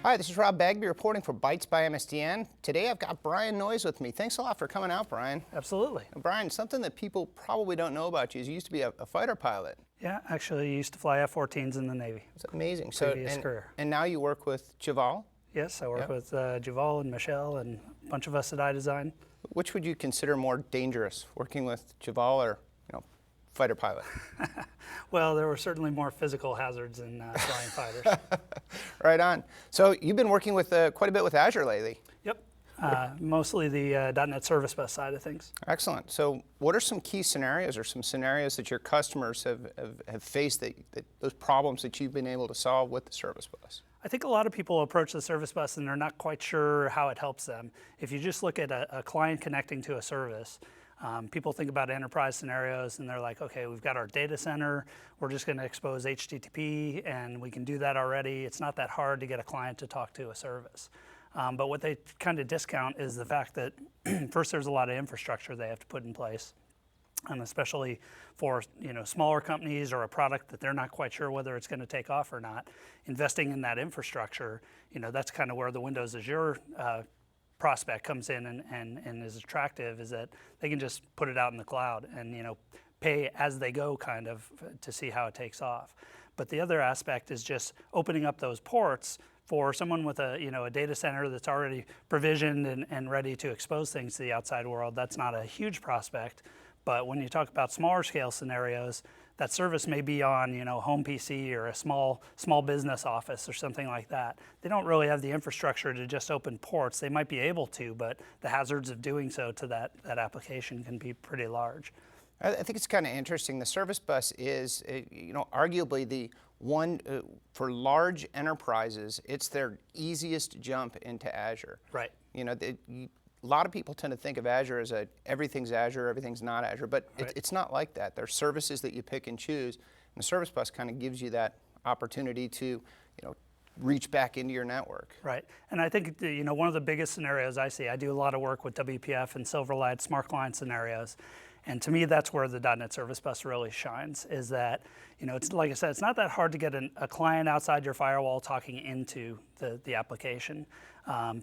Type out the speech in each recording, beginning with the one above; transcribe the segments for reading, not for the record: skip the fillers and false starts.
Hi, this is Rob Bagby reporting for Bytes by MSDN. Today I've got Brian Noyes with me. Thanks a lot for coming out, Brian. Absolutely. Brian, something that people probably don't know about you is you used to be a fighter pilot. Yeah, actually, I used to fly F-14s in the Navy. It's amazing. Previous career. And now you work with Javal? Yes, I work with Javal and Michelle and a bunch of us at iDesign. Which would you consider more dangerous, working with Javal or fighter pilot? Well, there were certainly more physical hazards in flying fighters. Right on. So you've been working with quite a bit with Azure lately. Yep, mostly the .NET Service Bus side of things. Excellent. So what are some key scenarios or some scenarios that your customers have faced, that those problems that you've been able to solve with the Service Bus? I think a lot of people approach the Service Bus and they're not quite sure how it helps them. If you just look at a client connecting to a service, people think about enterprise scenarios and they're like, okay, we've got our data center, we're just going to expose HTTP and we can do that already. It's not that hard to get a client to talk to a service. But what they kind of discount is the fact that first there's a lot of infrastructure they have to put in place. And especially for smaller companies or a product that they're not quite sure whether it's going to take off or not, investing in that infrastructure, that's kind of where the Windows Azure prospect comes in and is attractive, is that they can just put it out in the cloud and pay as they go kind of to see how it takes off. But the other aspect is just opening up those ports for someone with a data center that's already provisioned and ready to expose things to the outside world. That's not a huge prospect. But when you talk about smaller scale scenarios, that service may be on home PC or a small business office or something like that. They don't really have the infrastructure to just open ports. They might be able to, but the hazards of doing so to that application can be pretty large. I think it's kind of interesting. The Service Bus is, arguably the one for large enterprises. It's their easiest jump into Azure. Right. A lot of people tend to think of Azure as everything's Azure, everything's not Azure, but right. it's not like that. There are services that you pick and choose, and the Service Bus kind of gives you that opportunity to, reach back into your network. Right, and I think one of the biggest scenarios I see, I do a lot of work with WPF and Silverlight smart client scenarios, and to me that's where the .NET Service Bus really shines, is that it's like I said, it's not that hard to get a client outside your firewall talking into the application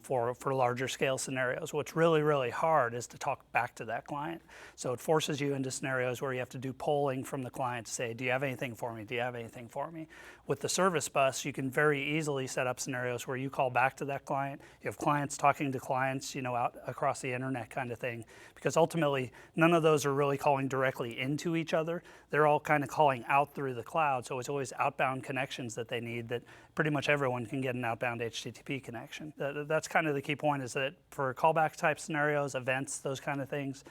for larger scale scenarios. What's really, really hard is to talk back to that client. So it forces you into scenarios where you have to do polling from the client to say, do you have anything for me? Do you have anything for me? With the Service Bus, you can very easily set up scenarios where you call back to that client. You have clients talking to clients, out across the internet kind of thing, because ultimately none of those are really calling directly into each other. They're all kind of calling out through the cloud, so it's always outbound connections that they need that pretty much everyone can get an outbound HTTP connection. That's kind of the key point, is that for callback type scenarios, events, those kind of things,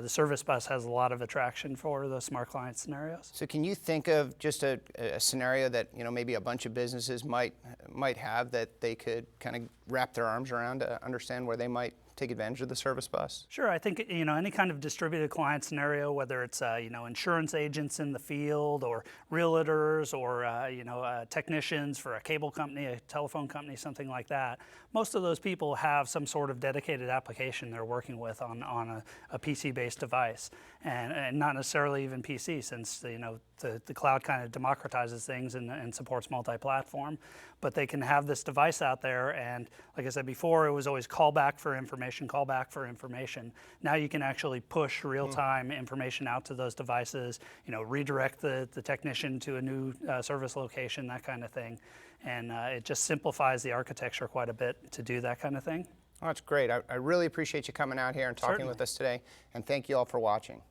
the Service Bus has a lot of attraction for those smart client scenarios. So can you think of just a scenario that maybe a bunch of businesses might have that they could kind of wrap their arms around to understand where they might take advantage of the Service Bus? Sure, I think any kind of distributed client scenario, whether it's insurance agents in the field or realtors or technicians for a cable company, a telephone company, something like that. Most of those people have some sort of dedicated application they're working with on a PC-based device, and not necessarily even PC, since the cloud kind of democratizes things and supports multi-platform. But they can have this device out there, and like I said before, it was always call back for information, call back for information. Now you can actually push real-time information out to those devices, redirect the technician to a new service location, that kind of thing. And it just simplifies the architecture quite a bit to do that kind of thing. Oh, that's great. I really appreciate you coming out here and talking with us today, and thank you all for watching.